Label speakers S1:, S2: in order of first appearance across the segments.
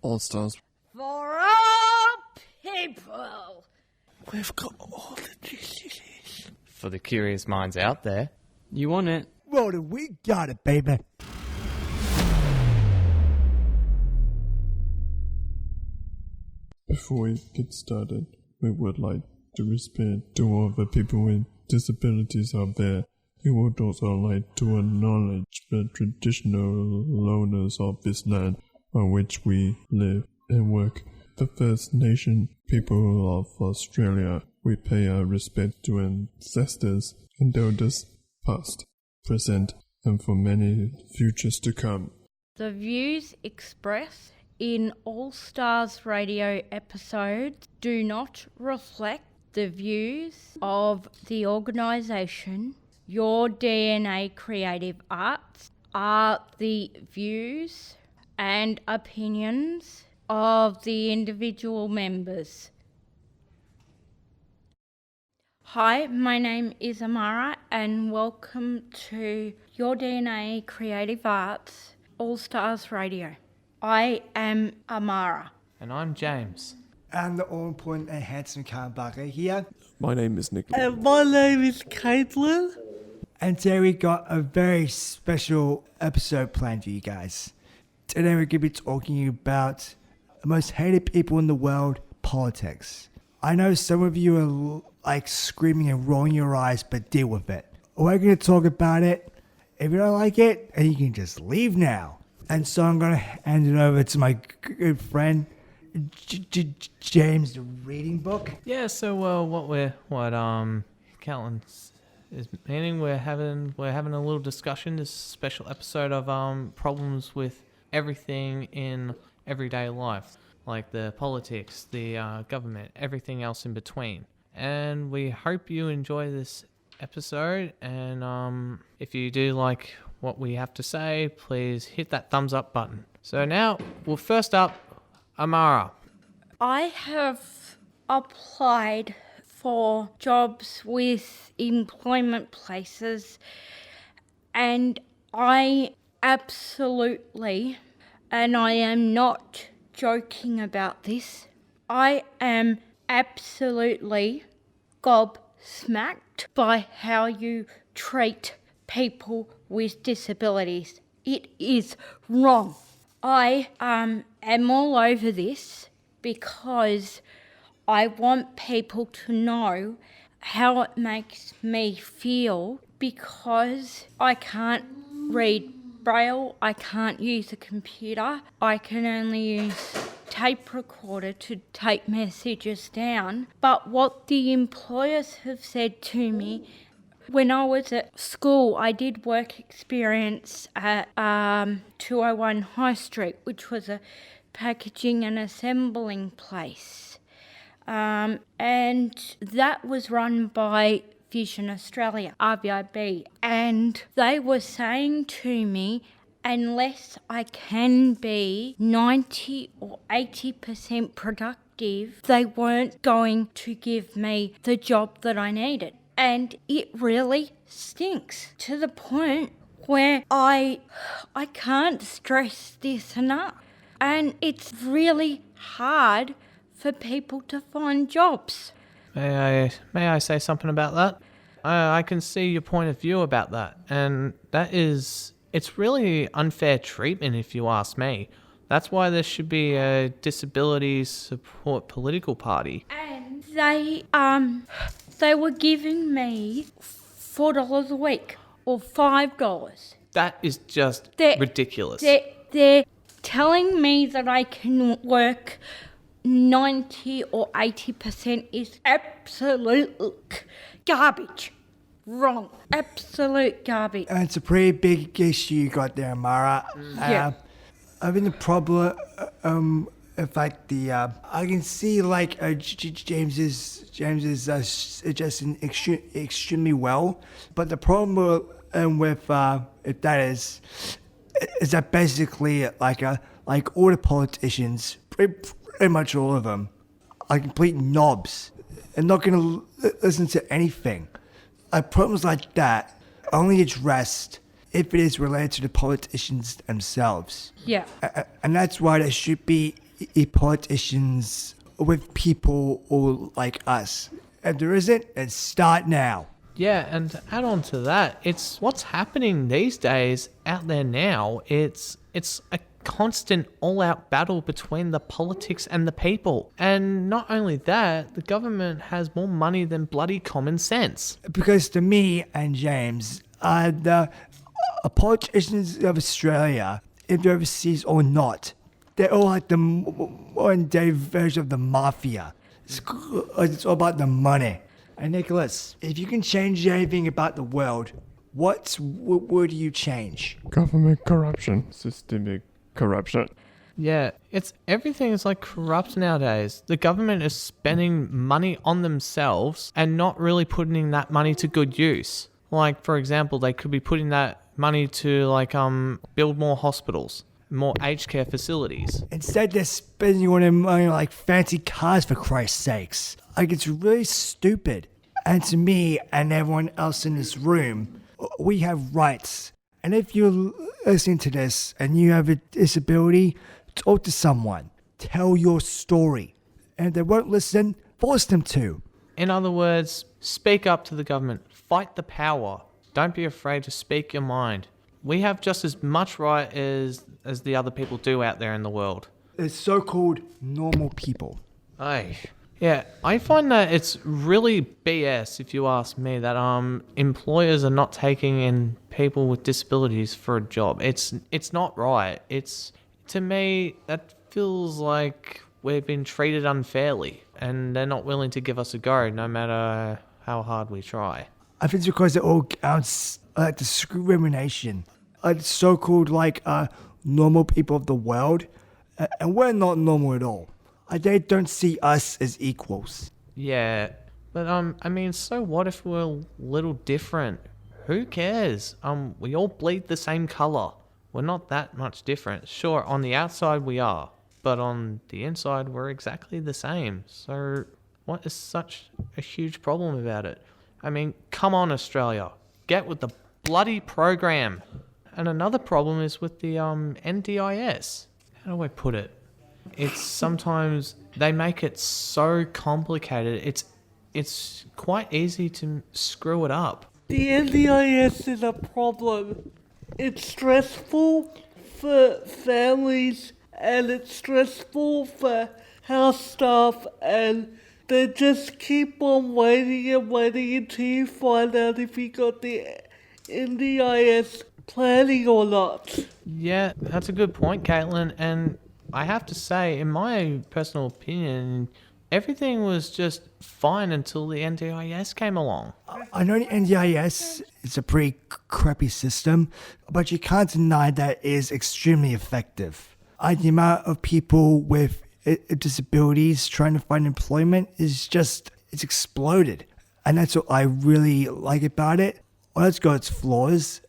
S1: All Stars.
S2: For all people.
S1: We've got all the juices.
S3: For the curious minds out there.
S4: You want it?
S5: Well, then we got it, baby.
S1: Before we get started, we would like to respect to all the people with disabilities out there. We would also like to acknowledge the traditional owners of this land on which we live and work. The First Nation people of Australia. We pay our respect to ancestors and elders past, present, and for many futures to come.
S2: The views expressed in All Stars Radio episodes do not reflect the views of the organisation. Your DNA Creative Arts are the views and opinions of the individual members. Hi, my name is Amara and welcome to Your DNA Creative Arts All Stars Radio. I am Amara.
S3: And I'm James.
S5: I'm the all-important and handsome Karen Barker here.
S1: My name is Nick.
S6: And my name is Caitlin.
S5: And today we got a very special episode planned for you guys. Today we're going to be talking about the most hated people in the world, politics. I know some of you are like screaming and rolling your eyes, but deal with it. We're going to talk about it. If you don't like it, then you can just leave now. And so I'm going to hand it over to my good friend, James, the reading book.
S3: Yeah, so what Caitlin is meaning, we're having a little discussion, this special episode of problems with everything in everyday life, like the politics, the government, everything else in between. And we hope you enjoy this episode, and if you do like what we have to say, please hit that thumbs up button. So now, well, first up, Amara.
S2: I have applied for jobs with employment places, and I absolutely, and I am not joking about this, I am absolutely gobsmacked by how you treat people with disabilities. It is wrong. I am all over this because I want people to know how it makes me feel, because I can't read Braille, I can't use a computer, I can only use tape recorder to take messages down. But what the employers have said to me, when I was at school, I did work experience at 201 High Street, which was a packaging and assembling place. And that was run by Vision Australia, RVIB. And they were saying to me, unless I can be 90 or 80% productive, they weren't going to give me the job that I needed. And it really stinks to the point where I can't stress this enough. And it's really hard for people to find jobs.
S3: May I say something about that? I can see your point of view about that, and it's really unfair treatment if you ask me. That's why there should be a disability support political party.
S2: And they were giving me $4 a week or $5.
S3: That is just ridiculous.
S2: They're telling me that I can work 90 or 80% is absolute garbage. Wrong. Absolute garbage.
S5: And it's a pretty big issue you got there, Mara.
S2: Yeah.
S5: I think the problem, in fact, I can see like James is suggesting extremely well, but the problem with if that is that basically like all the politicians, pretty much all of them, are complete knobs and not going to listen to anything. Problems like that only addressed if it is related to the politicians themselves.
S2: Yeah.
S5: And that's why there should be politicians with people all like us. If there isn't, then start now.
S3: Yeah, and to add on to that, it's what's happening these days out there now. It's a constant all-out battle between the politics and the people. And not only that, the government has more money than bloody common sense.
S5: Because to me and James, the politicians of Australia, if they're overseas or not, they're all like the modern-day version of the mafia. It's all about the money. And Nicholas, if you can change anything about the world, what would you change?
S1: Government corruption. Systemic corruption.
S3: Yeah, everything is like corrupt nowadays. The government is spending money on themselves and not really putting that money to good use. Like, for example, they could be putting that money to build more hospitals, more aged care facilities.
S5: Instead, they're spending all their money on like fancy cars, for Christ's sakes. Like, it's really stupid. And to me and everyone else in this room, we have rights. And if you're listening to this and you have a disability, talk to someone. Tell your story. And if they won't listen, force them to.
S3: In other words, speak up to the government. Fight the power. Don't be afraid to speak your mind. We have just as much right as the other people do out there in the world.
S5: It's so-called normal people.
S3: Aye. Yeah, I find that it's really BS, if you ask me, that employers are not taking in people with disabilities for a job. It's not right. To me, that feels like we've been treated unfairly, and they're not willing to give us a go, no matter how hard we try.
S5: I think it's because it all counts like discrimination. It's so-called normal people of the world, and we're not normal at all. They don't see us as equals.
S3: Yeah, but so what if we're a little different? Who cares? We all bleed the same color. We're not that much different. Sure, on the outside we are, but on the inside we're exactly the same. So what is such a huge problem about it? Come on, Australia. Get with the bloody program. And another problem is with the NDIS. How do I put it? It's sometimes they make it so complicated. It's quite easy to screw it up.
S6: The NDIS is a problem. It's stressful for families and it's stressful for house staff, and they just keep on waiting and waiting until you find out if you got the NDIS planning or not.
S3: Yeah, that's a good point, Caitlin. And I have to say, in my personal opinion, everything was just fine until the NDIS came along.
S5: I know the NDIS is a pretty crappy system, but you can't deny that it is extremely effective. The amount of people with disabilities trying to find employment it's exploded. And that's what I really like about it. Well, it's got its flaws,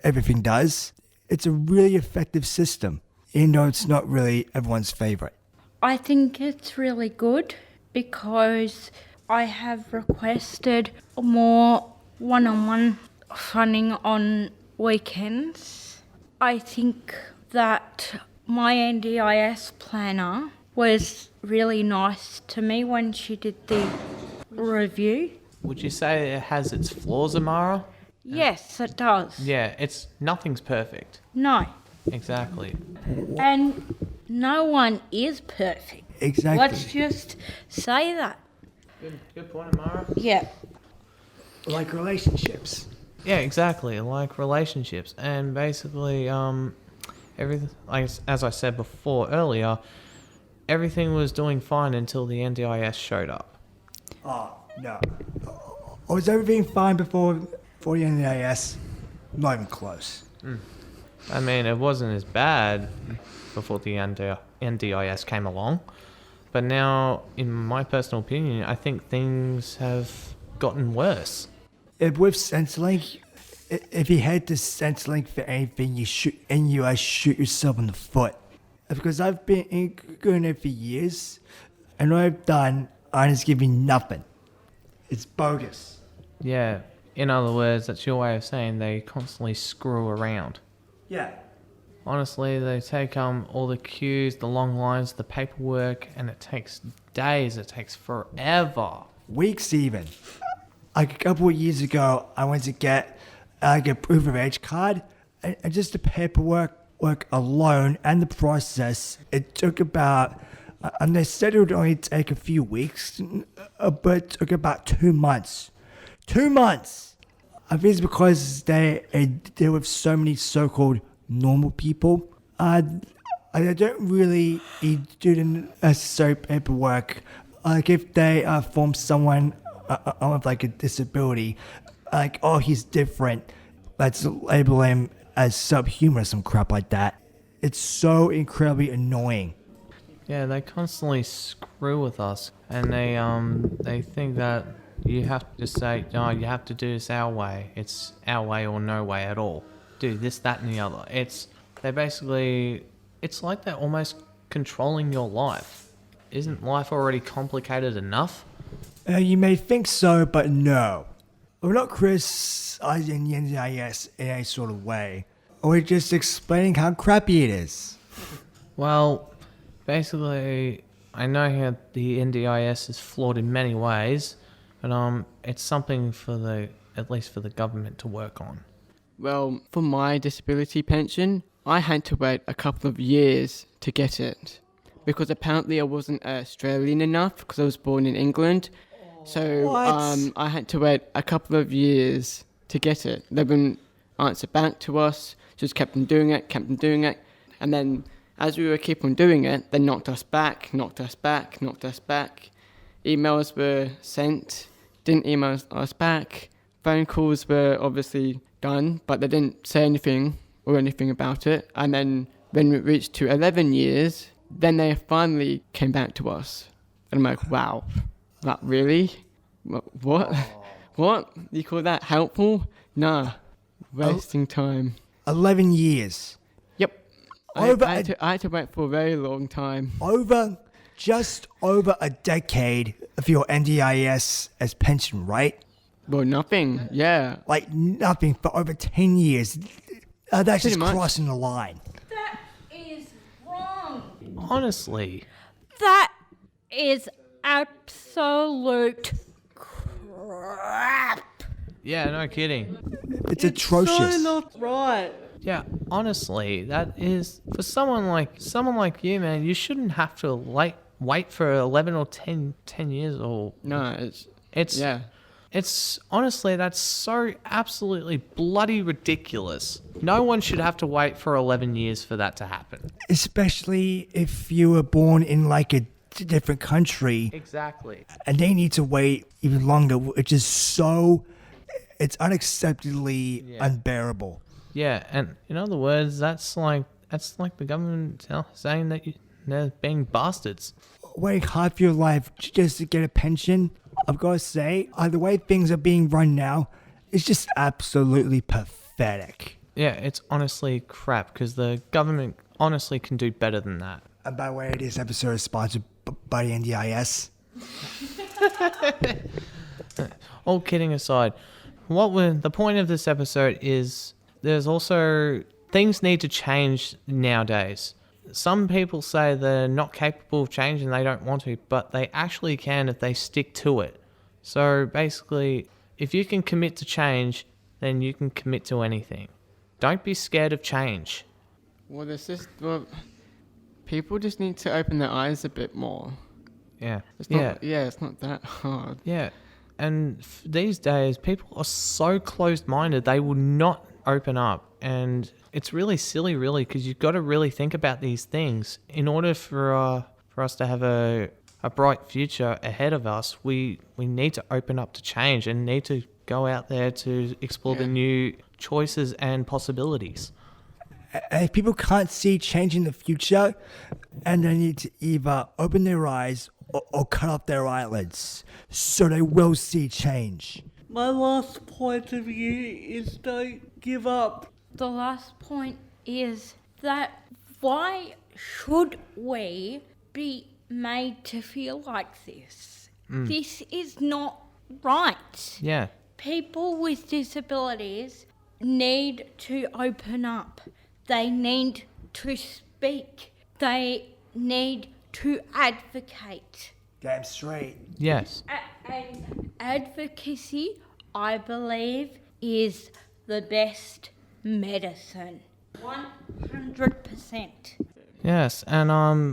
S5: everything does. It's a really effective system, even though it's not really everyone's favorite.
S2: I think it's really good because I have requested more one-on-one funding on weekends. I think that my NDIS planner was really nice to me when she did the review.
S3: Would you say it has its flaws, Amara?
S2: Yes, it does.
S3: Yeah, nothing's perfect.
S2: No.
S3: Exactly.
S2: And no one is perfect.
S5: Exactly.
S2: Let's just say that.
S3: Good point, Amara.
S2: Yeah.
S5: Like relationships.
S3: Yeah, exactly. Like relationships, and basically, everything. As I said earlier, everything was doing fine until the NDIS showed up.
S5: Oh, no. Was everything fine before the NDIS? Not even close.
S3: It wasn't as bad before the NDIS came along. But now, in my personal opinion, I think things have gotten worse.
S5: With Centrelink, if you head to Centrelink for anything, you shoot yourself in the foot. Because I've been going there for years, and what I've done, I just give you nothing. It's bogus.
S3: Yeah, in other words, that's your way of saying they constantly screw around.
S5: Yeah.
S3: Honestly, they take all the queues, the long lines, the paperwork, and it takes days. It takes forever.
S5: Weeks even. Like a couple of years ago, I went to get like a proof of age card, and just the paperwork alone and the process, it took about, and they said it would only take a few weeks, but it took about 2 months. 2 months! I think it's because they deal with so many so-called normal people. They don't really do the necessary paperwork. Like if they form someone with like a disability, like, oh, he's different, let's label him as subhuman or some crap like that. It's so incredibly annoying.
S3: Yeah, they constantly screw with us, and they think that you have to say, no, you have to do this our way. It's our way or no way at all. Do this, that, and the other. It's like they're almost controlling your life. Isn't life already complicated enough?
S5: You may think so, but no. We're not criticizing the NDIS in any sort of way. We're just explaining how crappy it is.
S3: Well, basically, I know how the NDIS is flawed in many ways, but it's something at least for the government to work on.
S4: Well, for my disability pension, I had to wait a couple of years to get it. Because apparently I wasn't Australian enough, because I was born in England. So I had to wait a couple of years to get it. They wouldn't answer back to us, just kept on doing it. And then as we were keep on doing it, they knocked us back. Emails were sent, didn't email us back. Phone calls were obviously done, but they didn't say anything about it. And then when we reached to 11 years, then they finally came back to us. And I'm like, wow, that really? What? What? You call that helpful? Nah, wasting time.
S5: 11 years.
S4: Yep. I had to wait for a very long time.
S5: Just over a decade of your NDIS as pension, right?
S4: Well, nothing, yeah.
S5: Like nothing for over 10 years. That's just
S4: much.
S5: crossing the line.
S2: That is wrong.
S3: Honestly.
S2: That is absolute crap.
S3: Yeah, no kidding.
S5: It's atrocious.
S6: So not right.
S3: Yeah, honestly, that is for someone like you, man. You shouldn't have to wait for 11 or 10 years or
S4: No,
S3: It's honestly, that's so absolutely bloody ridiculous. No one should have to wait for 11 years for that to happen.
S5: Especially if you were born in like a different country.
S3: Exactly.
S5: And they need to wait even longer, which is it's unacceptably unbearable.
S3: Yeah, and in other words, that's like the government saying that they're being bastards.
S5: Waiting half your life just to get a pension, I've got to say, the way things are being run now, it's just absolutely pathetic.
S3: Yeah, it's honestly crap, because the government honestly can do better than that.
S5: And by the way, this episode is sponsored by the NDIS.
S3: All kidding aside, the point of this episode is there's also things need to change nowadays. Some people say they're not capable of change and they don't want to, but they actually can if they stick to it. So basically, if you can commit to change, then you can commit to anything. Don't be scared of change.
S4: People just need to open their eyes a bit more.
S3: Yeah.
S4: It's not that hard.
S3: Yeah. And these days, people are so closed-minded, they will not open up. And it's really silly, really, because you've got to really think about these things. In order for us to have a bright future ahead of us, we need to open up to change and need to go out there to explore the new choices and possibilities.
S5: And if people can't see change in the future, and they need to either open their eyes or cut off their eyelids, so they will see change.
S6: My last point of view is don't give up.
S2: The last point is that why should we be made to feel like this? This is not right.
S3: Yeah.
S2: People with disabilities need to open up. They need to speak. They need to advocate.
S5: Damn straight.
S3: Yes.
S2: And advocacy, I believe, is the best medicine. 100%.
S3: Yes, and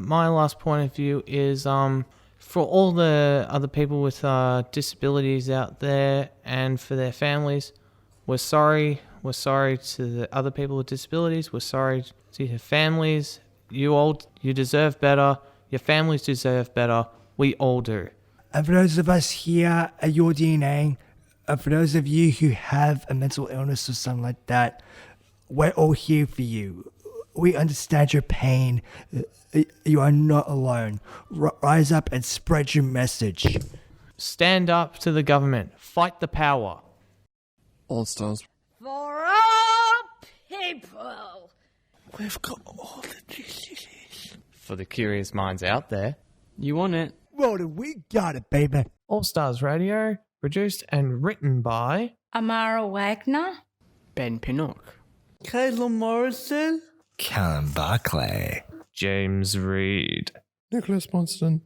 S3: my last point of view is for all the other people with disabilities out there and for their families, we're sorry. We're sorry to the other people with disabilities. We're sorry to your families. You deserve better. Your families deserve better. We all do.
S5: And for those of us here at Your DNA, for those of you who have a mental illness or something like that, we're all here for you. We understand your pain. You are not alone. Rise up and spread your message.
S3: Stand up to the government. Fight the power.
S1: All Stars.
S2: For all people.
S5: We've got all the diseases.
S3: For the curious minds out there.
S4: You want it?
S5: Well, then we got it, baby.
S3: All Stars Radio, produced and written by
S2: Amara Wagner.
S4: Ben Pinnock.
S6: Kayla Morrison.
S5: Callum Barclay.
S3: James Reed.
S1: Nicholas Monston.